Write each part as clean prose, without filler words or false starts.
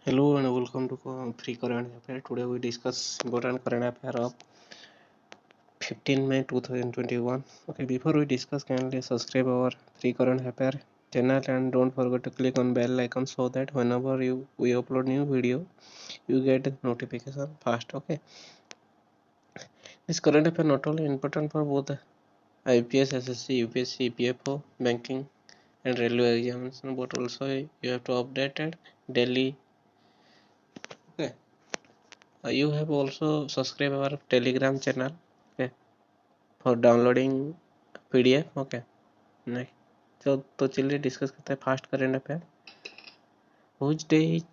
Hello and welcome to Free Current Affair. Today we discuss important current affair of 15 May 2021. Okay, before we discuss, kindly subscribe our Free Current Affair channel and don't forget to click on bell icon so that whenever we upload new video, you get notification fast. Okay, this current affair not only important for both IPS, SSC, UPSC, PFO, banking, and railway examination, but also you have to update it daily. Okay. You have also subscribed our Telegram channel, okay, for downloading PDF. Okay, next तो चलिए discuss करते हैं fast current affair. Which day is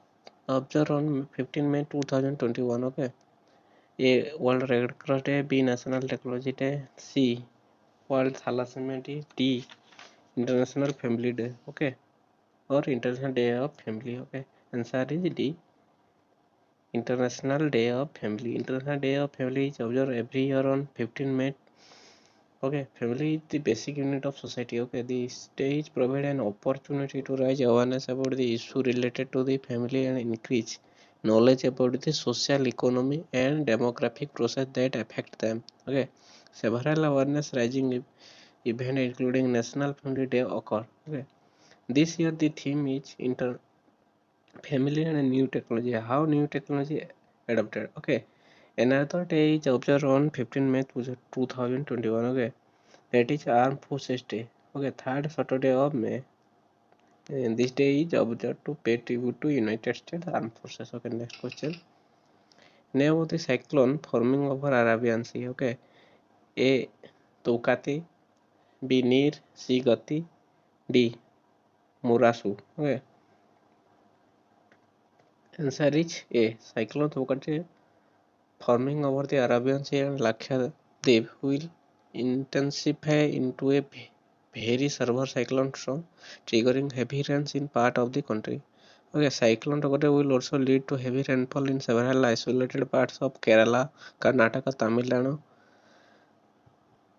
observe on 15 May 2021. Okay, A World Red Cross Day, B National Technology Day, C World Thalassemia Day, D International Family Day. Okay, और International Day of Family. Okay, answer is D, International Day of Family. International Day of Family is observed every year on 15 May. Okay, family is the basic unit of society. Okay, this day is provide an opportunity to raise awareness about the issue related to the family and increase knowledge about the social, economy, and demographic process that affect them. Okay, several awareness raising events including National Family Day occur. Okay, this year the theme is family and new technology. How new technology adopted. Okay, another day is observed on 15 May 2021. Okay, that is Armed Forces Day. Okay, third Saturday of May. And this day is observed to pay tribute to United States Armed Forces. Okay, next question. Name of the cyclone forming over Arabian Sea. Okay, A. Tokati, B. Nir, C. Gati, D. Murasu. Okay, answer is A. Cyclone Tokati forming over the Arabian Sea and Lakshadweep will intensify into a very severe cyclone storm, triggering heavy rains in part of the country. Okay, cyclone Tokate will also lead to heavy rainfall in several isolated parts of Kerala, Karnataka, Tamil Nadu,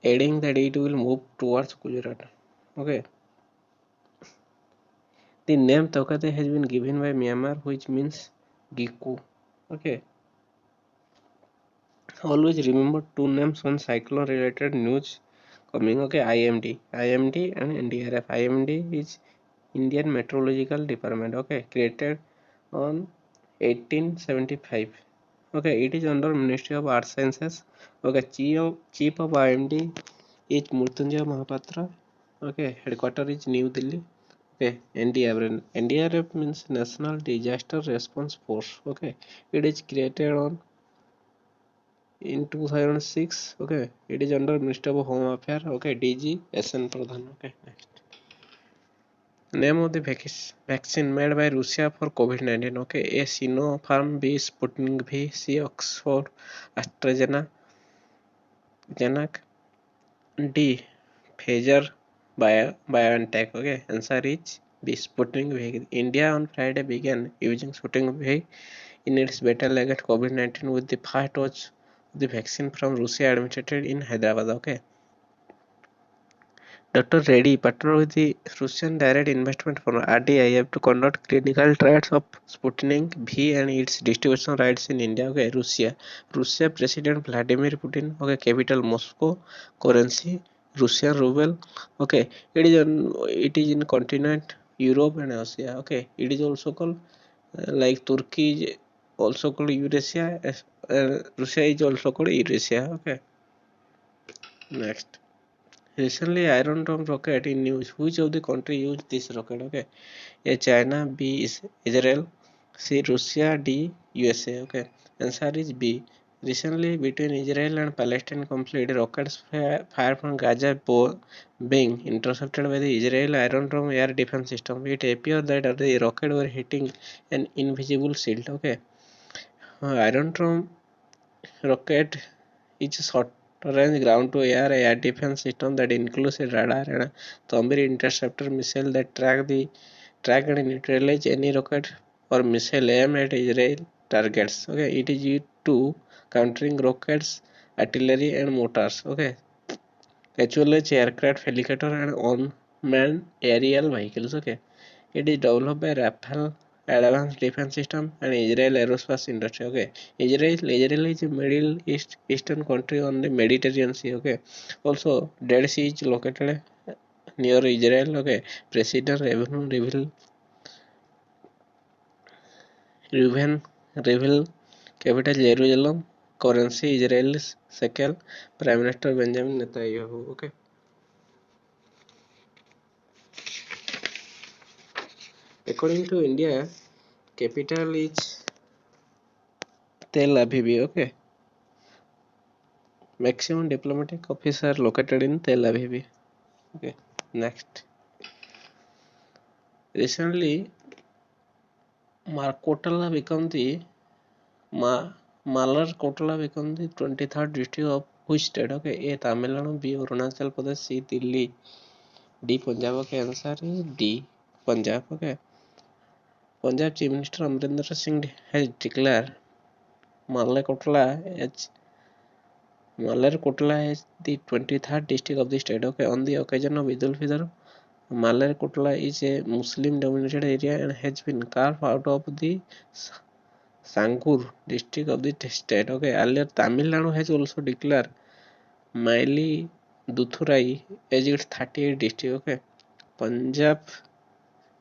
adding that it will move towards Gujarat. Okay, the name Tokate has been given by Myanmar, which means Giku. Okay, always remember two names on cyclone related news coming. Okay, IMD and NDRF. IMD is Indian Meteorological Department. Okay, created on 1875. Okay, it is under Ministry of Arts Sciences. Okay, chief of IMD is Mrutyunjay Mahapatra. Okay, headquarters is New Delhi. Okay, NDRF means National Disaster Response Force. Okay, it is created on in 2006. Okay, it is under Minister of Home Affairs. Okay, DG SN Pradhan. Okay, next. Name of the vaccine made by Russia for COVID-19. Okay, A. Sinopharm, B. Sputnik V, C. Oxford AstraZeneca, D. Pfizer BioNTech. Okay, answer is B. Sputnik V. India on Friday began using Sputnik V in its battle against COVID-19 with the first dose of the vaccine from Russia administered in Hyderabad. Okay. Dr. Reddy partnered with the Russian Direct Investment Fund (RDIF) to conduct clinical trials of Sputnik V and its distribution rights in India. Okay, Russia President Vladimir Putin. Okay, capital Moscow. Currency Russian ruble. Okay, it is in continent Europe and Asia. Okay, it is also called like Turkey is also called Eurasia. Russia is also called Eurasia. Okay, next. Recently, Iron Dome rocket in news. Which of the country used this rocket? Okay, A. China, B. is Israel, C. Russia, D. USA. Okay, answer is B. Recently, between Israel and Palestine conflict, rockets fired from Gaza being intercepted by the Israel Iron Dome air defense system. It appeared that the rocket were hitting an invisible shield. Okay, Iron Dome rocket is a short-range ground-to-air defense system that includes a radar and a Tombir interceptor missile that track and neutralize any rocket or missile aimed at Israel targets. Okay, it is used to countering rockets, artillery, and mortars. Okay, actually, aircraft, helicopter, and unmanned aerial vehicles. Okay, it is developed by Rafale advanced defense system, and Israel aerospace industry. Okay, Israel is a eastern country on the Mediterranean Sea. Okay, also Dead Sea is located near Israel. Okay, President Reuven Rivlin, capital Jerusalem, currency Israeli shekel, Prime Minister Benjamin Netanyahu. Okay, according to India, capital is Tel Aviv. Okay, maximum diplomatic office are located in Tel Aviv. Okay, next. Recently, Malkotla become the Malarkotla become the 23rd district of which state? Okay, A. Tamil Nadu, B. Arunachal Pradesh, C. Delhi, D. Punjab. Okay, answer is D. Punjab. Okay, Punjab Chief Minister Amrinder Singh has declared Malarkotla as the 23rd district of the state. Okay, on the occasion of Eid al-Fitr, Malarkotla is a Muslim-dominated area and has been carved out of the Sangur district of the state. Okay, earlier Tamil Nadu has also declared Mayiladuthurai as its 38th district. Okay, Punjab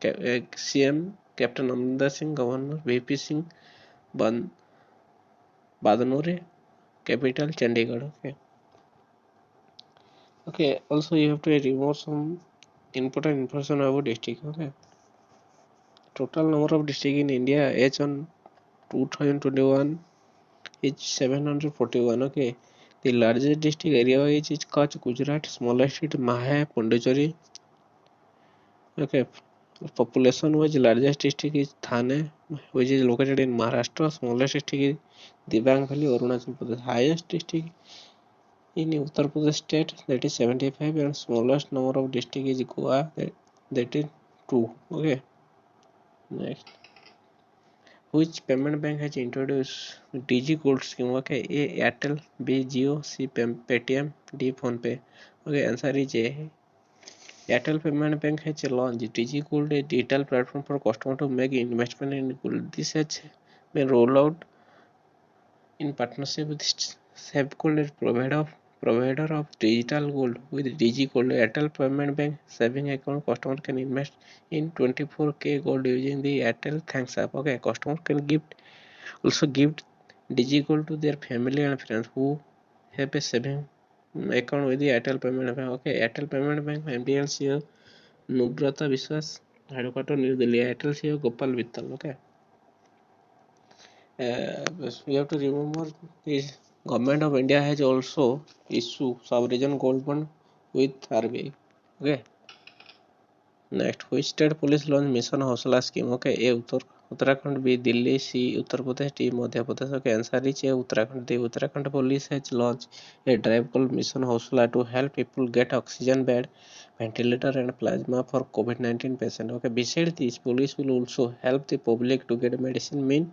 CM Captain Amrinder Singh, Governor VP Singh Badnore, capital Chandigarh. Okay, okay. Also, you have to remove some important information about district. Okay, total number of districts in India as on 2021 is 741. Okay, the largest district area is Kutch, Gujarat. Smallest is Mahe, Pondicherry. Okay, population wise largest district is Thane, which is located in Maharashtra. Smallest district is Dibang Valley, Arunachal Pradesh. Highest district in Uttar Pradesh state, that is 75, and smallest number of district is Goa, that is 2. Okay, next. Which payment bank has introduced Digi Gold scheme? Okay, A. Airtel, B. Jio, C. Paytm, D. PhonePe. Okay, answer is A. Airtel Payment Bank has launched Digi Gold, a digital platform for customers to make investment in gold. This has been rolled out in partnership with Safegold, a provider of digital gold. With Digi Gold, Airtel Payment Bank saving account, customer can invest in 24K gold using the Airtel Thanks app. Okay, customer can give Digi Gold to their family and friends who have a saving account with the Airtel Payment Bank. Okay, Airtel Payment Bank MDL CEO Nubrata Biswas, headquarters New Delhi. Airtel CEO Gopal Vittal. Okay, we have to remember this. Government of India has also issued sovereign gold bond with RBI. Okay, next, which state police launched Mission Hausla scheme? Okay, A. Uttarakhand, B. Delhi, C. Uttar Pradesh, D. Madhya Pradesh. Okay, answer is A. Uttarakhand. The Uttarakhand police has launched a drive called Mission Hausla to help people get oxygen bed, ventilator, and plasma for COVID-19 patients. Okay, besides this, police will also help the public to get medicine mean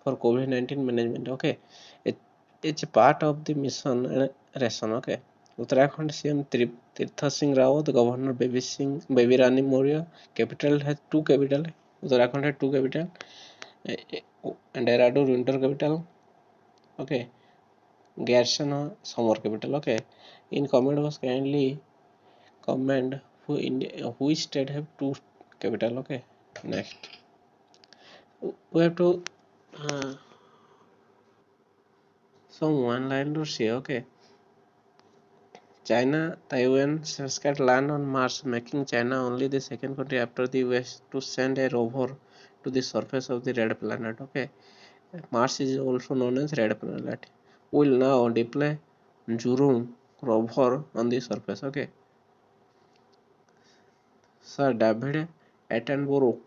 for COVID-19 management. Okay, it, it's a part of the mission ration. Okay, Uttarakhand CM Tirtha Singh Rawat, Governor Baby Rani Moria. Capital has two capital. Uttarakhand has two capital. And Dehradun winter capital. Okay, Garson summer capital. Okay, in comment was kindly comment which state have two capital. Okay, next we have to some one liners here. Okay, China, Taiwan got land on Mars, making China only the second country after the West to send a rover to the surface of the red planet. Okay, Mars is also known as red planet. Will now deploy Zhurong rover on the surface. Okay, Sir David Attenborough,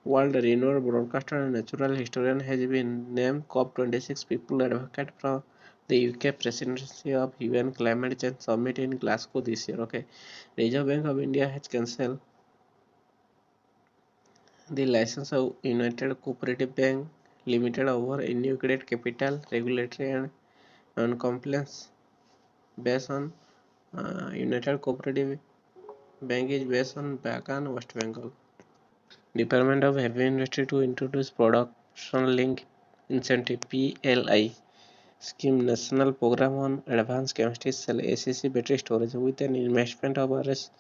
world-renowned broadcaster and natural historian, has been named COP26 People Advocate from the UK Presidency of UN Climate Change Summit in Glasgow this year. Okay, Reserve Bank of India has cancelled the license of United Cooperative Bank Limited over inadequate capital, regulatory and non-compliance based on United Cooperative Bank is based on Bagan, West Bengal. Department of Heavy Industry to introduce Production Link Incentive (PLI) scheme, National Program on Advanced Chemistry Cell (ACC) Battery Storage, with an investment of Rs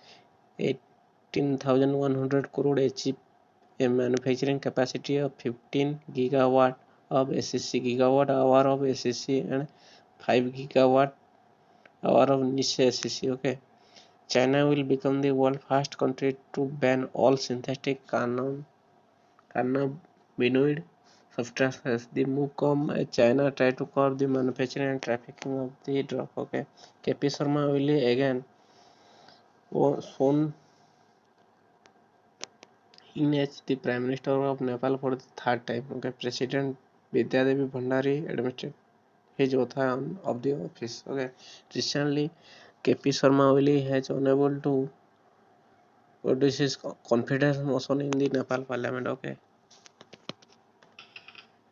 18,100 crore, achieve a manufacturing capacity of 15 gigawatt of ACC, gigawatt hour of ACC, and 5 gigawatt hour of niche ACC. Okay. China will become the world's first country to ban all synthetic cannabinoid substances. The move comes as China tries to curb the manufacturing and trafficking of the drug. Okay. KP Sharma will again sworn in as the Prime Minister of Nepal for the third time. Okay. President Vidyadevi Bhandari administered his oath of the office. Okay. Recently, KP Sharma Oli has unable to produce his confidence motion in the Nepal Parliament. Okay.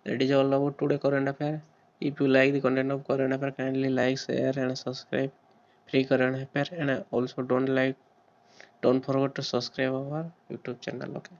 That is all about today current affair. If you like the content of current affair, kindly like, share, and subscribe. Free current affair, and also don't forget to subscribe our YouTube channel. Okay.